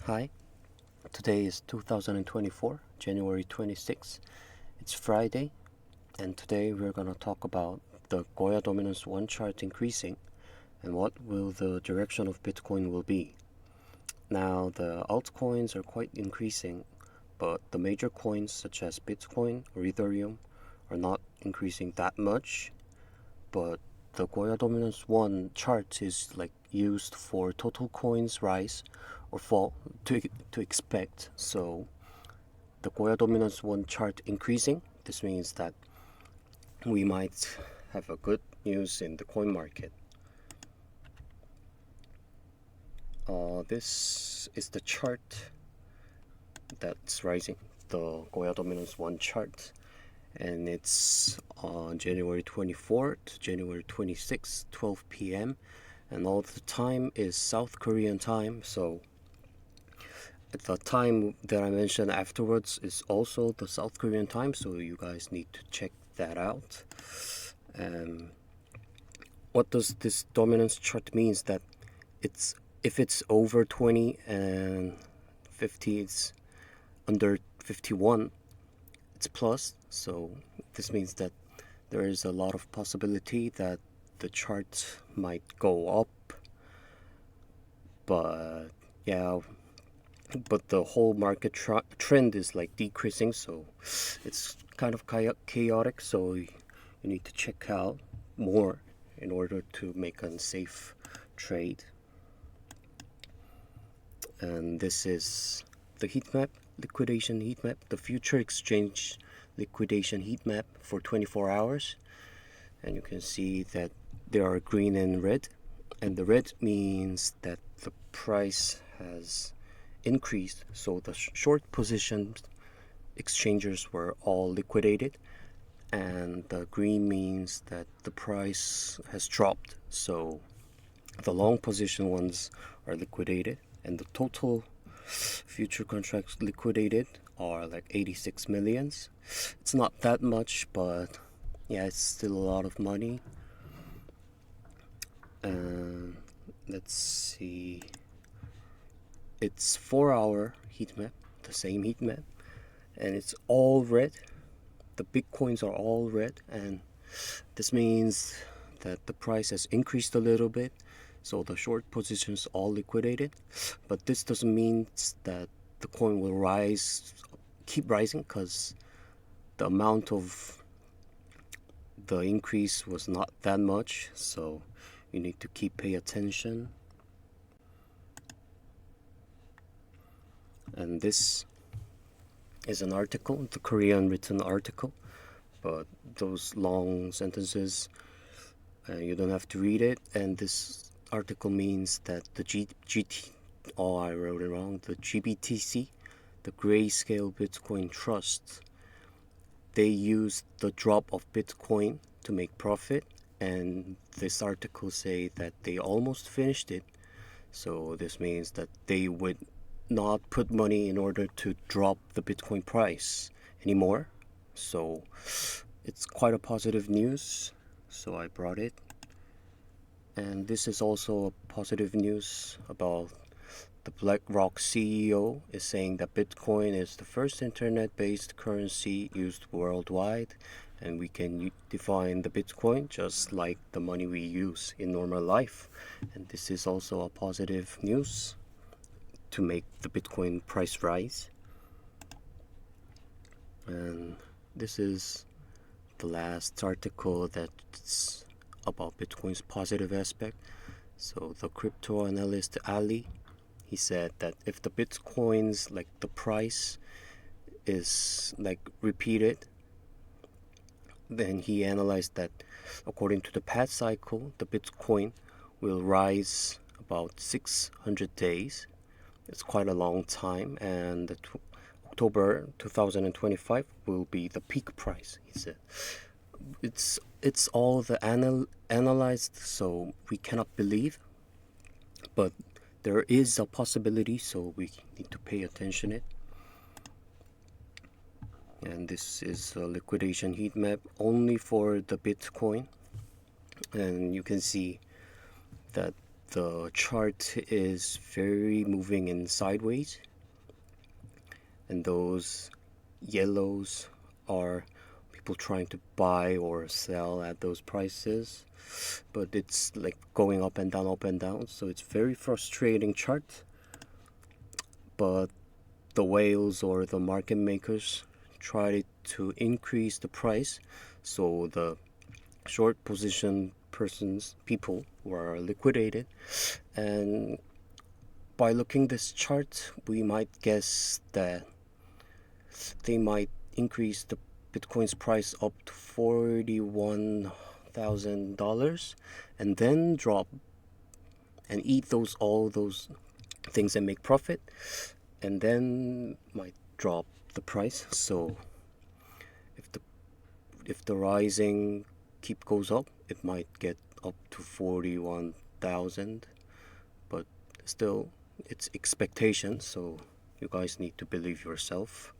Hi, today is 2024, January 26th. It's Friday, and today we're going to talk about the Goya Dominance 1 chart increasing and what will the direction of Bitcoin will be. Now, the altcoins are quite increasing, but the major coins such as Bitcoin or Ethereum are not increasing that much. But the Goya Dominance 1 chart is used for total coins rise or fall to expect. So the Goya Dominance 1 chart increasing, this means that we might have a good news in the coin market. This is the chart that's rising, the Goya Dominance 1 chart, and it's on January 24th, January 26th, 12 p.m. and all the time is South Korean time, so at the time that I mentioned afterwards is also the South Korean time, so you guys need to check that out. What does this dominance chart means that if it's over 20 and 50, it's under 51, it's plus. So this means that there is a lot of possibility that the chart might go up, but the whole market trend is decreasing, so it's kind of chaotic. So you need to check out more in order to make a safe trade. And this is the heat map, liquidation heat map, the future exchange liquidation heat map for 24 hours. And you can see that there are green and red, and the red means that the price has increased, so the short position exchangers were all liquidated, and the green means that the price has dropped, so the long position ones are liquidated, and the total future contracts liquidated are 86 millions. It's not that much, but yeah, it's still a lot of money. And let's see, it's 4-hour heat map, the same heat map, and it's all red. The big coins are all red, and this means that the price has increased a little bit, so the short positions all liquidated. But this doesn't mean that the coin will keep rising, because the amount of the increase was not that much, so you need to pay attention. And this is an article, the Korean written article, but those long sentences, you don't have to read it. And this article means that the I wrote it wrong, the GBTC, the Grayscale Bitcoin Trust, they used the drop of Bitcoin to make profit, and this article say that they almost finished it. So this means that they would not put money in order to drop the Bitcoin price anymore. So it's quite a positive news, so I brought it. And this is also a positive news about the BlackRock CEO is saying that Bitcoin is the first internet-based currency used worldwide, and we can define the Bitcoin just like the money we use in normal life. And this is also a positive news to make the Bitcoin price rise. And this is the last article that's about Bitcoin's positive aspect. So the crypto analyst Ali, he said that if the Bitcoin's the price is repeated, then he analyzed that according to the past cycle, the Bitcoin will rise about 600 days. It's quite a long time, and October 2025 will be the peak price, he said. It's all the analyzed, so we cannot believe, but there is a possibility, so we need to pay attention it. And this is a liquidation heat map only for the Bitcoin, and you can see that the chart is very moving in sideways, and those yellows are people trying to buy or sell at those prices, but it's like going up and down, so it's very frustrating chart. But the whales or the market makers try to increase the price, so the short position people were liquidated. And by looking this chart, we might guess that they might increase the Bitcoin's price up to $41,000 and then drop and eat all those things and make profit, and then might drop the price. So if the rising goes up, it might get up to 41,000, but still it's expectation, so you guys need to believe yourself.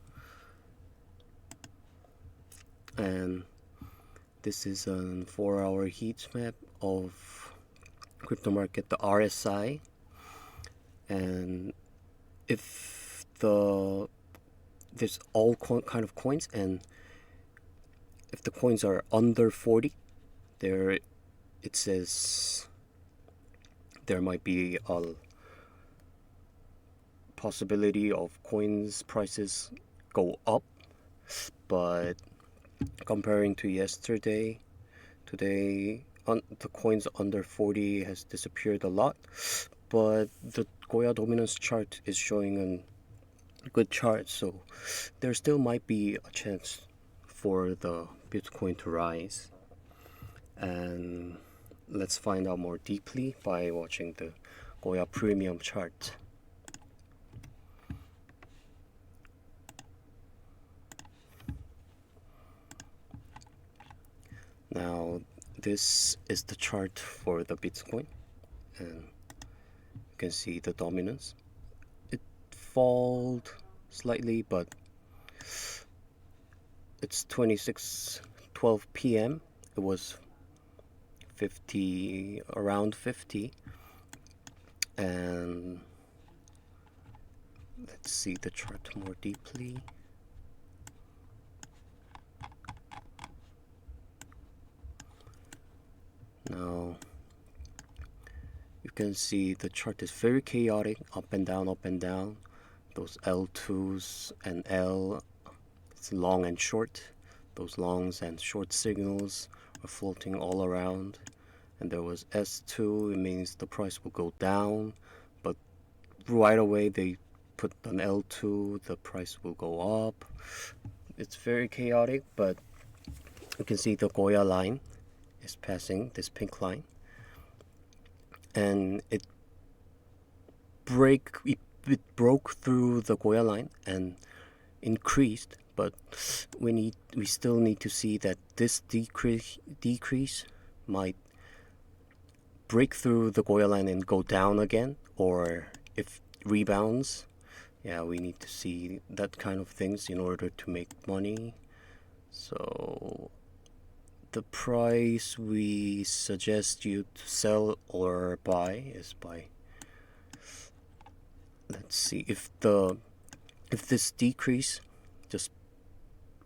And this is a 4-hour heat map of crypto market, the RSI. And if there's all kind of coins, and if the coins are under 40, it says there might be a possibility of coins prices go up. But comparing to yesterday, today the coins under 40 has disappeared a lot, but the Goya dominance chart is showing a good chart, so there still might be a chance for the Bitcoin to rise. And let's find out more deeply by watching the Goya premium chart. Now this is the chart for the Bitcoin, and you can see the dominance. It fell slightly, but it's 26:12 p.m. It was around 50. And let's see the chart more deeply. Now you can see the chart is very chaotic, up and down, up and down. Those L2s and L, it's long and short. Those longs and short signals are floating all around. And there was S2, it means the price will go down, but right away they put an L2, the price will go up. It's very chaotic, but you can see the Goya line is passing this pink line, and it broke through the Goya line and increased, but we still need to see that this decrease might break through the Goya line and go down again, or if rebounds. Yeah, we need to see that kind of things in order to make money. So the price we suggest you to sell or buy is by, let's see, if this decrease just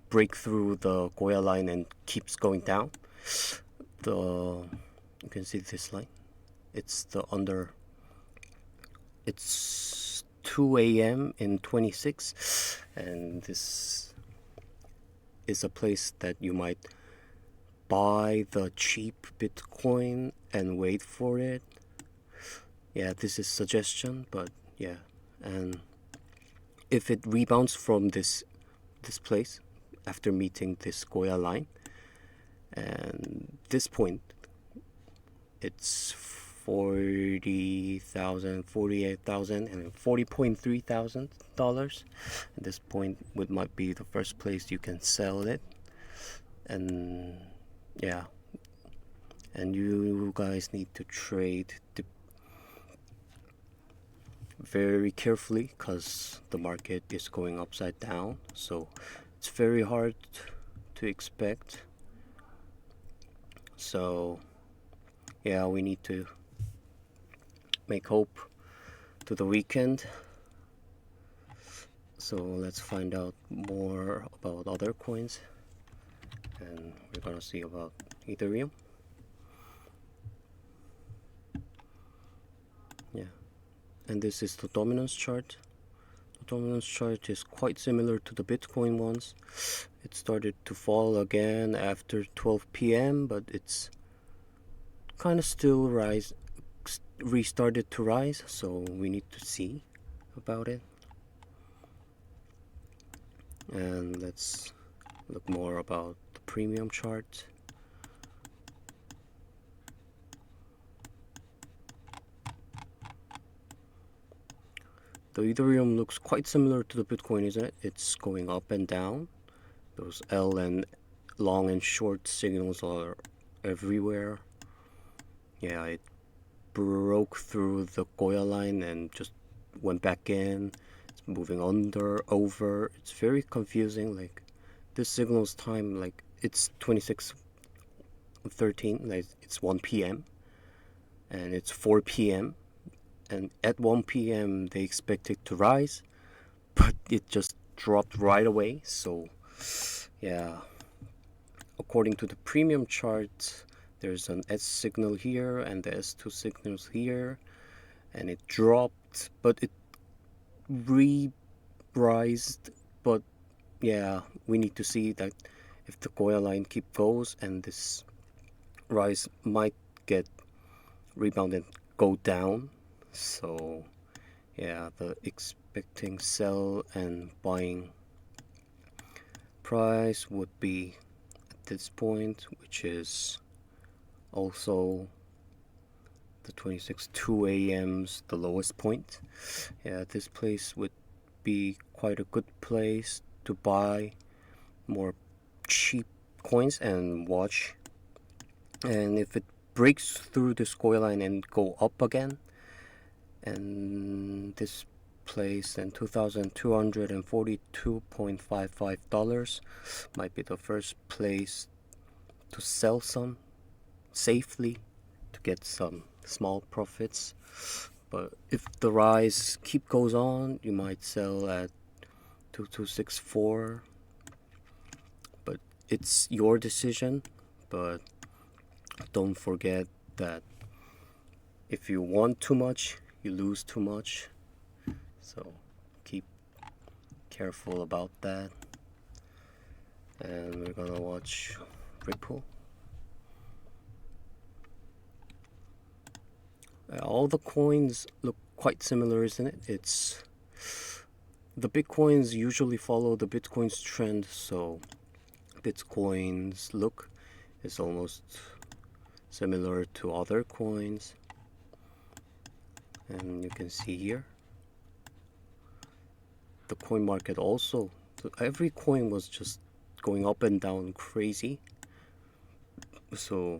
break through the Goya line and keeps going down, you can see this line, it's 2 a.m. in 26, and this is a place that you might buy the cheap Bitcoin and wait for it. Yeah, this is suggestion, but yeah. And if it rebounds from this place after meeting this Goya line, and this point it's 40,000, 48,000, and $40,300. At this point might be the first place you can sell it. And yeah, and you guys need to trade very carefully, because the market is going upside down, so it's very hard to expect. So yeah, we need to make hope to the weekend. So let's find out more about other coins, and we're gonna see about Ethereum. Yeah, and this is the dominance chart. The dominance chart is quite similar to the Bitcoin ones. It started to fall again after 12 p.m., but it's kind of still restarted to rise, so we need to see about it. And let's look more about the premium chart. The Ethereum looks quite similar to the Bitcoin, isn't it? It's going up and down. Those L and long and short signals are everywhere. Yeah, it broke through the Goya line and just went back in. It's moving under, over. It's very confusing. Like, this signal's time, like, it's 26:13, like, it's 1 p.m. and it's 4 p.m. and at 1 p.m. they expect it to rise, but it just dropped right away. So yeah, according to the premium chart, there's an S signal here and the S2 signals here, and it dropped, but it re-rised. But yeah, we need to see that if the Goya line goes, and this rise might get rebounded, go down. So yeah, the expecting sell and buying price would be at this point, which is also the 26:02 a.m.'s the lowest point. Yeah, this place would be quite a good place to buy more cheap coins and watch. And if it breaks through the Goya line and go up again, and this place and $2,242.55 might be the first place to sell some safely to get some small profits. But if the rise goes on, you might sell at 2264, but it's your decision. But don't forget that if you want too much, you lose too much. So keep careful about that. And we're gonna watch Ripple. All the coins look quite similar, isn't it? It's the Bitcoins usually follow the Bitcoin's trend, so Bitcoin's look is almost similar to other coins. And you can see here the coin market also, every coin was just going up and down crazy. So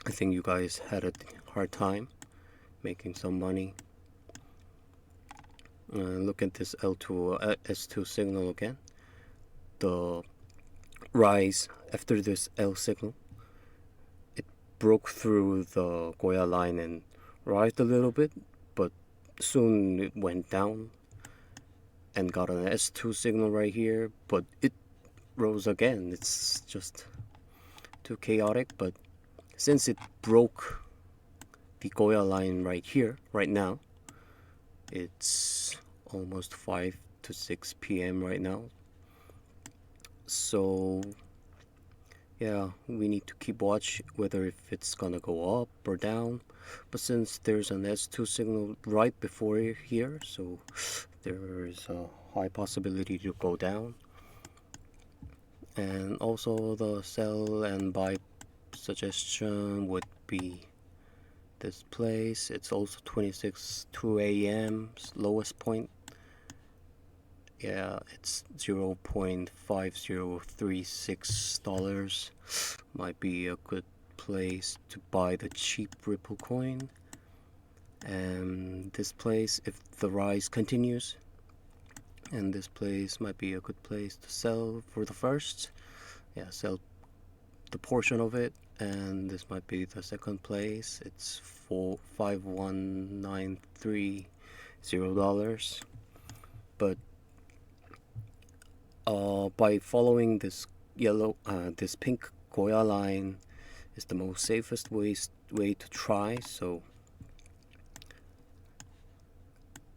I think you guys had a hard time making some money. Look at this L2 S2 signal again. The rise after this L signal, it broke through the Goya line and rised a little bit, but soon it went down and got an S2 signal right here, but it rose again. It's just too chaotic. But since it broke the Goya line right here, right now, it's almost 5 to 6 p.m. right now. So yeah, we need to keep watch whether if it's gonna go up or down. But since there's an S2 signal right before here, so there is a high possibility to go down. And also the sell and buy suggestion would be this place. It's also 26:02 a.m.'s lowest point. Yeah, it's $0.5036. Might be a good place to buy the cheap Ripple coin. And this place, if the rise continues, and this place might be a good place to sell for the first. Yeah, sell the portion of it and this might be the second place. It's $51930, but by following this this pink Goya line is the most safest way to try. So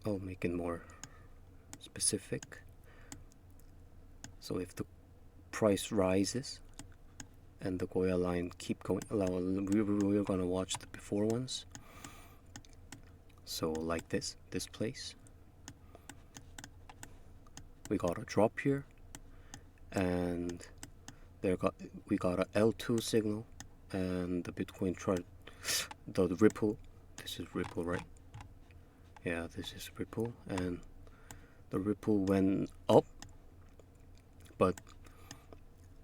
I'll make it more specific. So if the price rises and the Goya line keep going, we're gonna watch the before ones. So like this place, we got a drop here, and we got a L2 signal, and the Bitcoin chart, the ripple. This is ripple, right? Yeah, this is ripple, and the ripple went up, but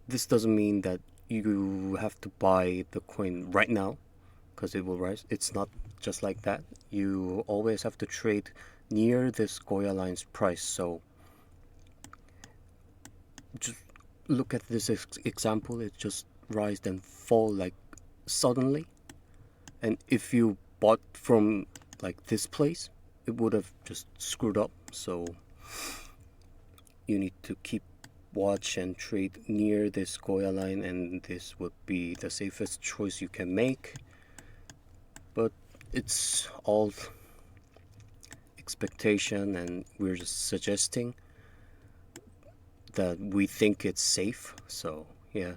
this doesn't mean that you have to buy the coin right now because it will rise. It's not just like that. You always have to trade near this Goya line's price. So just look at this example. It just rise and fall like suddenly, and if you bought from like this place, it would have just screwed up. So you need to keep watch and trade near this Goya line, and this would be the safest choice you can make. But it's all expectation, and we're just suggesting that we think it's safe. So yeah,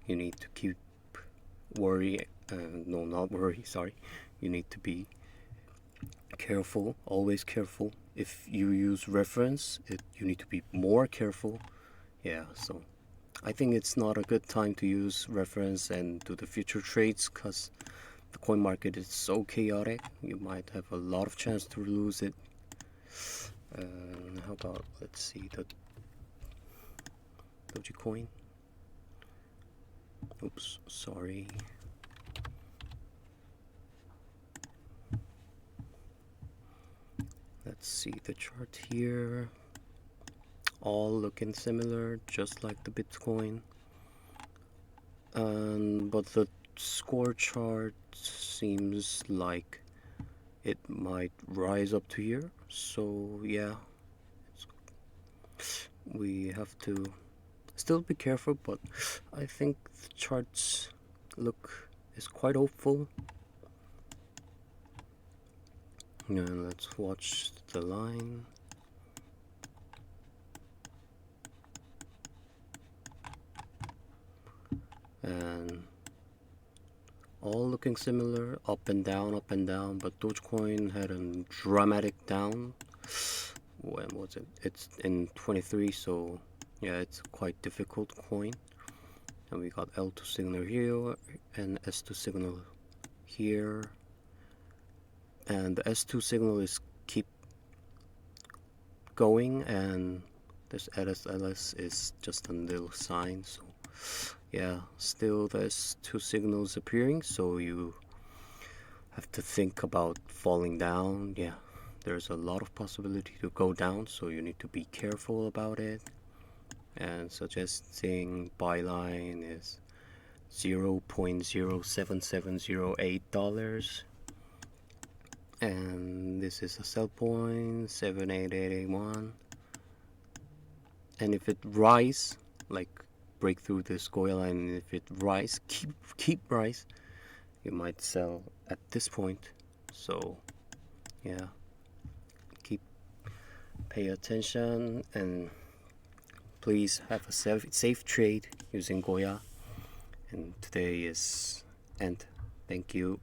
you need to keep worry. No, not worry. Sorry, you need to be careful. Always careful. If you use reference, you need to be more careful. Yeah. So I think it's not a good time to use reference and do the future trades because the coin market is so chaotic. You might have a lot of chance to lose it. How about, let's see, the Dogecoin. Oops, sorry. Let's see the chart here. All looking similar, just like the Bitcoin. But the score chart seems like it might rise up to here. So yeah, we have to still be careful, but I think the charts is quite hopeful. And let's watch the line. And all looking similar, up and down, but Dogecoin had a dramatic down. When was it? It's in 23, so yeah, it's a quite difficult coin. And we got L2 signal here and S2 signal here. And the S2 signal is keep going, and this LS is just a little sign. So yeah, still there's two signals appearing, so you have to think about falling down. Yeah, there's a lot of possibility to go down, so you need to be careful about it. And suggesting buy line is $0.07708, and this is a sell point 78881. And if it rise, like break through this Goya line, and if it rise, keep rise, you might sell at this point. So yeah, pay attention, and please have a safe trade using Goya. And today is end. Thank you.